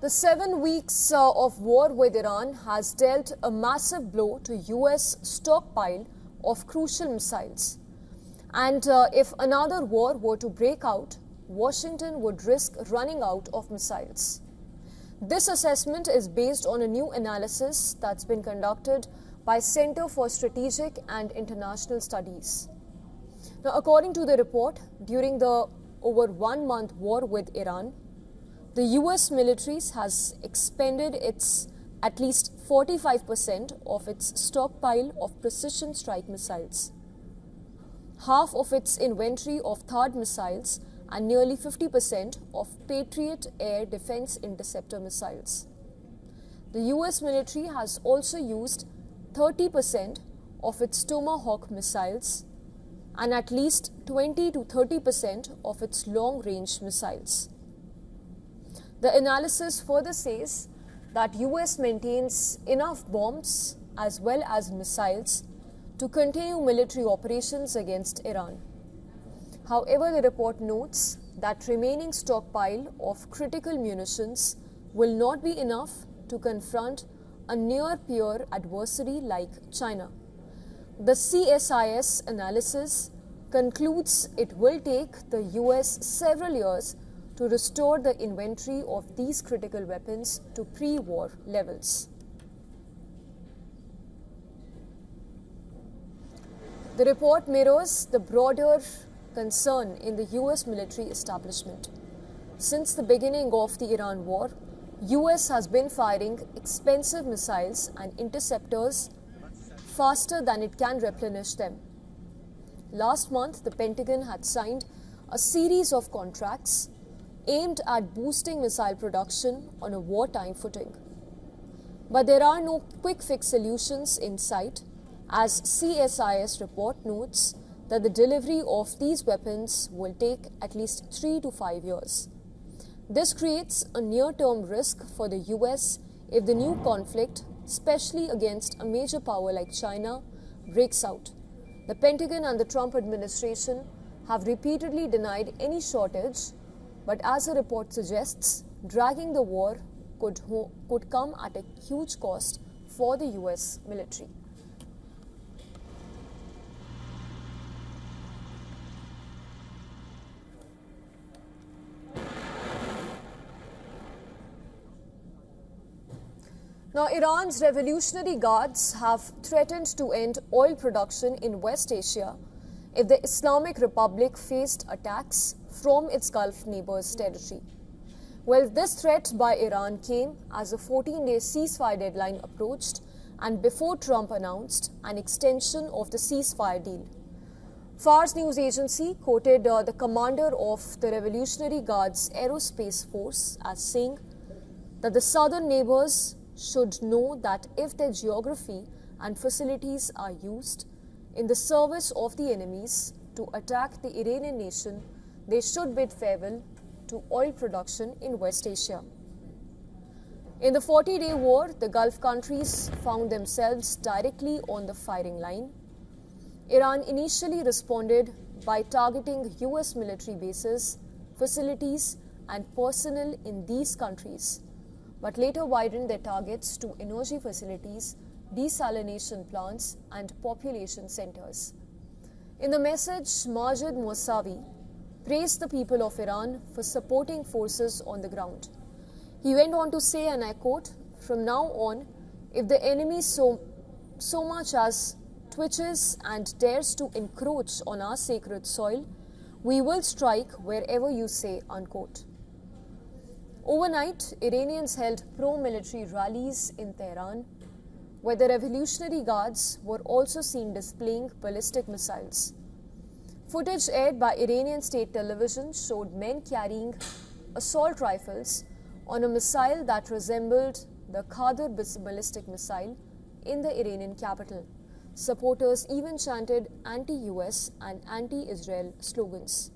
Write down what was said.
The 7 weeks of war with Iran has dealt a massive blow to US stockpile of crucial missiles. And if another war were to break out, Washington would risk running out of missiles. This assessment is based on a new analysis that's been conducted by Center for Strategic and International Studies. Now, according to the report, during the over 1 month war with Iran, the US military has expended at least 45% of its stockpile of precision strike missiles, half of its inventory of THAAD missiles, and nearly 50% of Patriot air defense interceptor missiles. The US military has also used 30% of its Tomahawk missiles and at least 20 to 30% of its long-range missiles. The analysis further says that US maintains enough bombs as well as missiles to continue military operations against Iran. However, the report notes that remaining stockpile of critical munitions will not be enough to confront a near-peer adversary like China. The CSIS analysis concludes it will take the US several years to restore the inventory of these critical weapons to pre-war levels. The report mirrors the broader concern in the US military establishment. Since the beginning of the Iran war, US has been firing expensive missiles and interceptors faster than it can replenish them. Last month, the Pentagon had signed a series of contracts aimed at boosting missile production on a wartime footing. But there are no quick-fix solutions in sight, as CSIS report notes that the delivery of these weapons will take at least 3 to 5 years. This creates a near-term risk for the US if the new conflict, especially against a major power like China, breaks out. The Pentagon and the Trump administration have repeatedly denied any shortage, but as the report suggests, dragging the war could come at a huge cost for the US military. Now, Iran's Revolutionary Guards have threatened to end oil production in West Asia if the Islamic Republic faced attacks from its Gulf neighbors' territory. Well, this threat by Iran came as a 14-day ceasefire deadline approached and before Trump announced an extension of the ceasefire deal. Fars news agency quoted the commander of the Revolutionary Guards Aerospace Force as saying that the southern neighbors should know that if their geography and facilities are used in the service of the enemies to attack the Iranian nation, they should bid farewell to oil production in West Asia. In the 40-day war, the Gulf countries found themselves directly on the firing line. Iran initially responded by targeting US military bases, facilities, and personnel in these countries, but later widened their targets to energy facilities, desalination plants, and population centers. In the message, Majid Mousavi praised the people of Iran for supporting forces on the ground. He went on to say, and I quote, "From now on, if the enemy so much as twitches and dares to encroach on our sacred soil, we will strike wherever you say," unquote. Overnight, Iranians held pro-military rallies in Tehran, where the Revolutionary Guards were also seen displaying ballistic missiles. Footage aired by Iranian state television showed men carrying assault rifles on a missile that resembled the Qadr ballistic missile in the Iranian capital. Supporters even chanted anti-US and anti-Israel slogans.